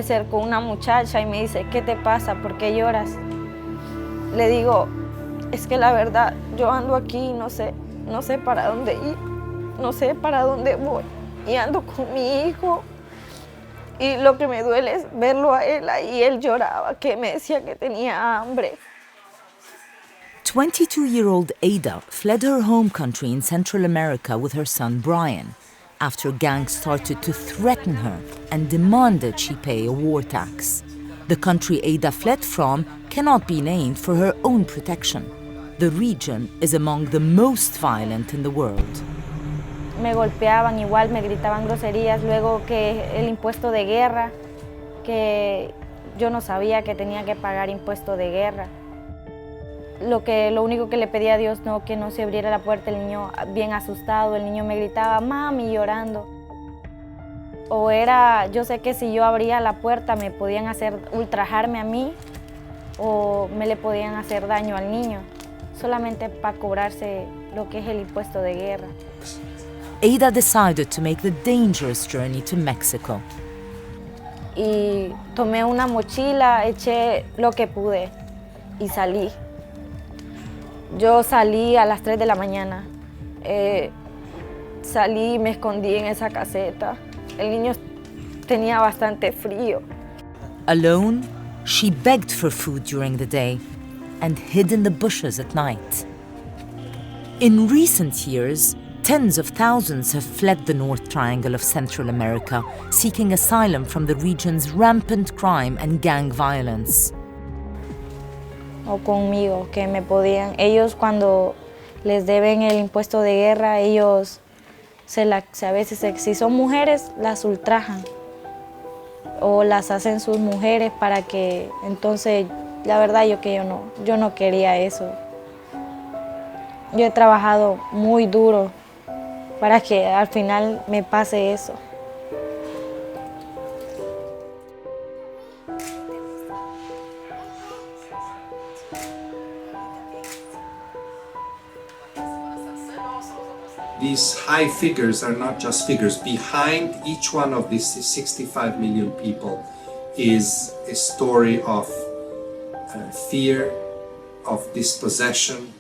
acercó una muchacha y me dice, ¿qué te pasa? ¿Por qué lloras? Le digo, es que la verdad, yo ando aquí y no sé para dónde ir, no sé para dónde voy. Y ando con mi hijo y lo que me duele es verlo a él ahí. Él lloraba, que me decía que tenía hambre. 22-year-old Ada fled her home country in Central America with her son Brian after gangs started to threaten her and demanded she pay a war tax. The country Ada fled from cannot be named for her own protection. The region is among the most violent in the world. Me golpeaban igual, me gritaban groserías, luego que el impuesto de guerra, que yo no sabía que tenía que pagar impuesto de guerra. Lo único que le pedía a Dios, que no se abriera la puerta, el niño bien asustado, el niño me gritaba, mami, llorando. Yo sé que si yo abría la puerta me podían ultrajarme a mí o me le podían hacer daño al niño, solamente para cobrarse lo que es el impuesto de guerra. Ada decided to make the dangerous journey to Mexico. Y tomé una mochila, eché lo que pude y salí. Yo salí a las 3 de la mañana. Salí y me escondí en esa caseta. El niño tenía bastante frío. Alone, she begged for food during the day and hid in the bushes at night. In recent years, tens of thousands have fled the North Triangle of Central America, seeking asylum from the region's rampant crime and gang violence. O conmigo, que me podían. Ellos cuando les deben el impuesto de guerra, ellos a veces, si son mujeres, las ultrajan o las hacen sus mujeres para que, entonces, la verdad yo no quería eso. Yo he trabajado muy duro para que al final me pase eso. These high figures are not just figures. Behind each one of these 65 million people is a story of fear, of dispossession,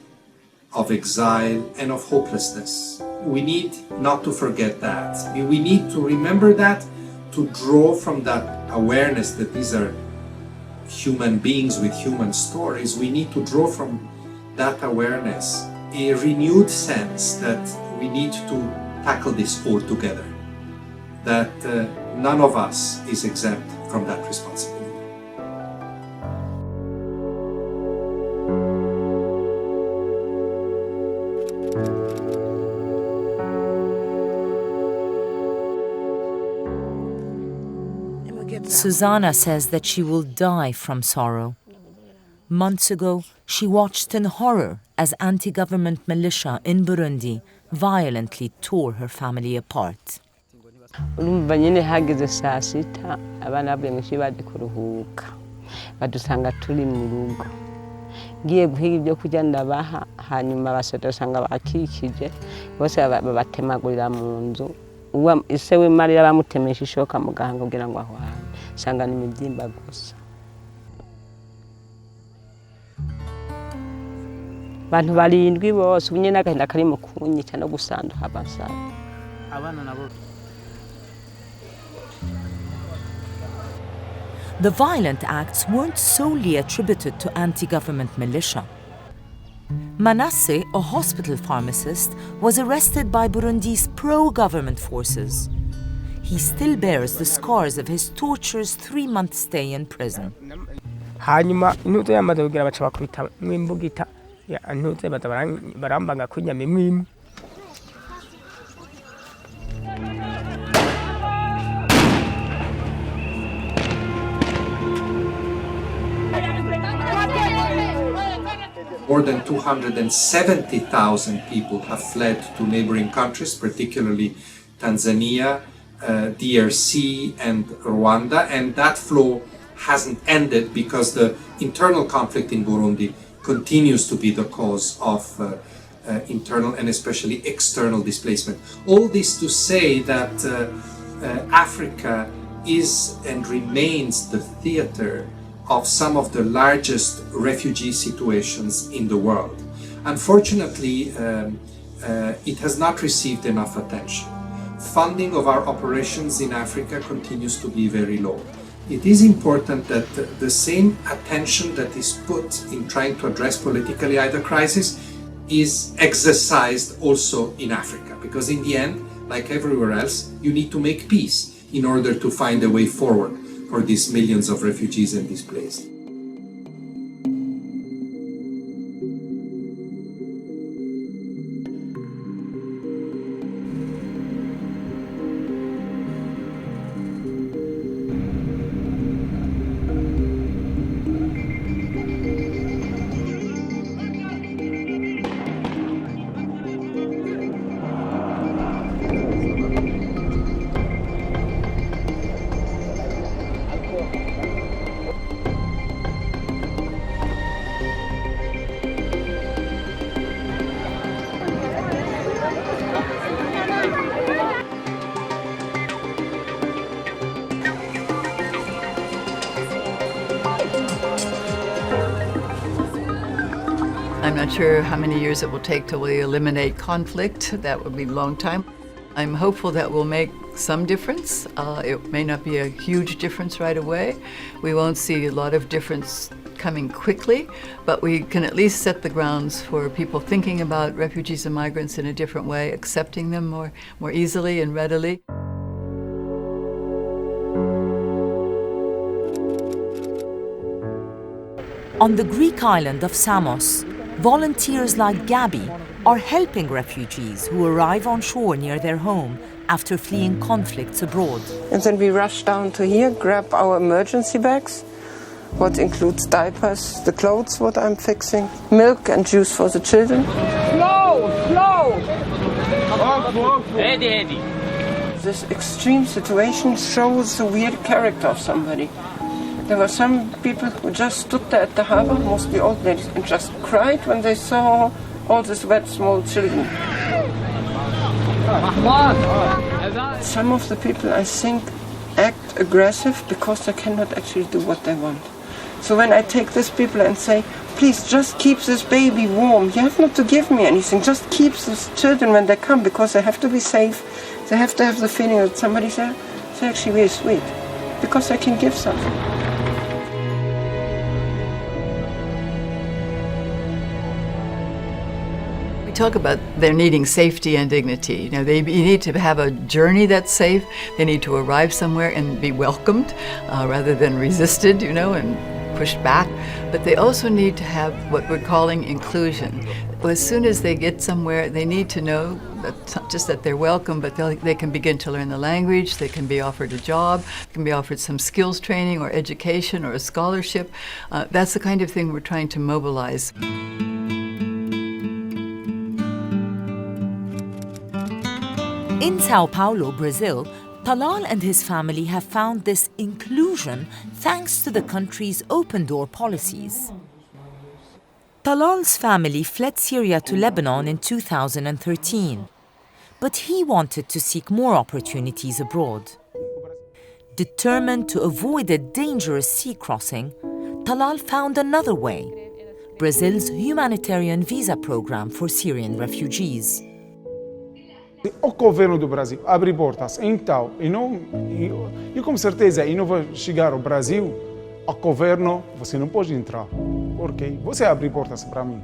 of exile, and of hopelessness. We need not to forget that. We need to remember that, to draw from that awareness that these are human beings with human stories. We need to draw from that awareness a renewed sense that we need to tackle this all together, that none of us is exempt from that responsibility. Susanna says that she will die from sorrow. Months ago, she watched in horror as anti-government militia in Burundi violently tore her family apart. Urumva nyine hageze saa sita abana bavuye mu ishuri baje kuruhuka badusanga turi mu rugo ngiye guhiga ibyo kurya ndabaha hanyuma abasoda usanga bakikije bose babatemagurira mu nzu ise we Mariya bamutemesha ishoka mu gahanga kugira ngo ahwane sanga ni imibyimba gusa. Abantu barindwi bose ubunye n'agahinda kari mu kunyica no gusanduka abasara abana nabo. The violent acts weren't solely attributed to anti-government militia. Manasseh, a hospital pharmacist, was arrested by Burundi's pro-government forces. He still bears the scars of his torturous 3-month stay in prison. Hanyuma inuto yamaze kugira baca bakubita mwimbugita ya ntuze barambanga kunyama imwimwe. More than 270,000 people have fled to neighboring countries, particularly Tanzania, DRC and Rwanda, and that flow hasn't ended because the internal conflict in Burundi continues to be the cause of internal and especially external displacement. All this to say that Africa is and remains the theater of some of the largest refugee situations in the world. Unfortunately, it has not received enough attention. Funding of our operations in Africa continues to be very low. It is important that the same attention that is put in trying to address politically either crisis is exercised also in Africa, because in the end, like everywhere else, you need to make peace in order to find a way forward for these millions of refugees and displaced. I'm not sure how many years it will take till we eliminate conflict. That would be a long time. I'm hopeful that we'll make some difference. It may not be a huge difference right away. We won't see a lot of difference coming quickly, but we can at least set the grounds for people thinking about refugees and migrants in a different way, accepting them more easily and readily. On the Greek island of Samos, volunteers like Gabby are helping refugees who arrive on shore near their home after fleeing conflicts abroad. And then we rush down to here, grab our emergency bags, what includes diapers, the clothes what I'm fixing, milk and juice for the children. Eddie. This extreme situation shows the weird character of somebody. There were some people who just stood there at the harbor, mostly old ladies, and just cried when they saw all these wet small children. Some of the people, I think, act aggressive because they cannot actually do what they want. So when I take these people and say, please just keep this baby warm, you have not to give me anything, just keep these children when they come, because they have to be safe, they have to have the feeling that somebody's there, they're actually very sweet, because they can give something. We talk about their needing safety and dignity. You know, you need to have a journey that's safe. They need to arrive somewhere and be welcomed rather than resisted, and pushed back. But they also need to have what we're calling inclusion. As soon as they get somewhere, they need to know that not just that they're welcome, but they can begin to learn the language, they can be offered a job, can be offered some skills training or education or a scholarship. That's the kind of thing we're trying to mobilize. In Sao Paulo, Brazil, Talal and his family have found this inclusion thanks to the country's open-door policies. Talal's family fled Syria to Lebanon in 2013, but he wanted to seek more opportunities abroad. Determined to avoid a dangerous sea crossing, Talal found another way: Brazil's humanitarian visa program for Syrian refugees. O governo do Brasil abre portas, então, eu com certeza não vou chegar ao Brasil, o governo, você não pode entrar, porque você abre portas para mim.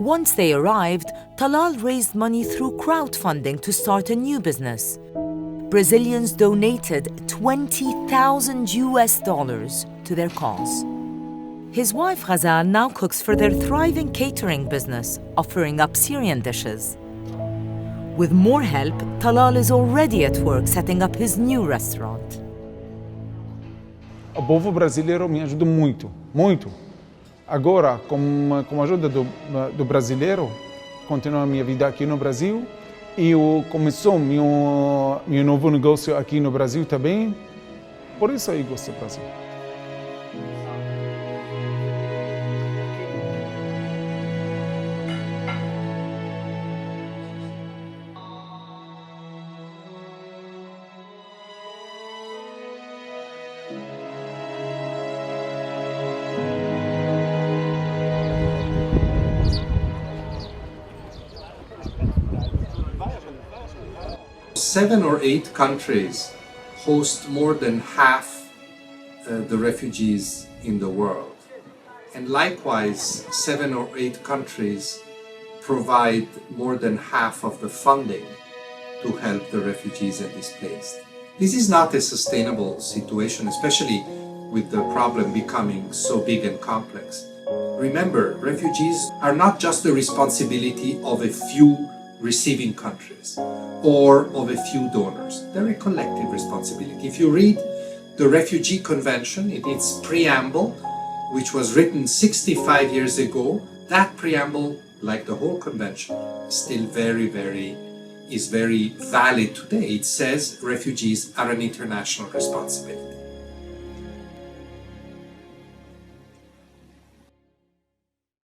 Once they arrived, Talal raised money through crowdfunding to start a new business. Brazilians donated $20,000 to their cause. His wife Ghazal now cooks for their thriving catering business, offering up Syrian dishes. With more help, Talal is already at work setting up his new restaurant. O povo brasileiro me ajuda muito, muito. Agora, com a ajuda do brasileiro, continuo a minha vida aqui no Brasil e começou meu novo negócio aqui no Brasil também. Por isso eu gosto do Brasil. 7 or 8 countries host more than half the refugees in the world. And likewise, 7 or 8 countries provide more than half of the funding to help the refugees and displaced. This is not a sustainable situation, especially with the problem becoming so big and complex. Remember, refugees are not just the responsibility of a few receiving countries or of a few donors. They're a collective responsibility. If you read the Refugee Convention in its preamble, which was written 65 years ago, that preamble, like the whole convention, is still very valid today. It says refugees are an international responsibility.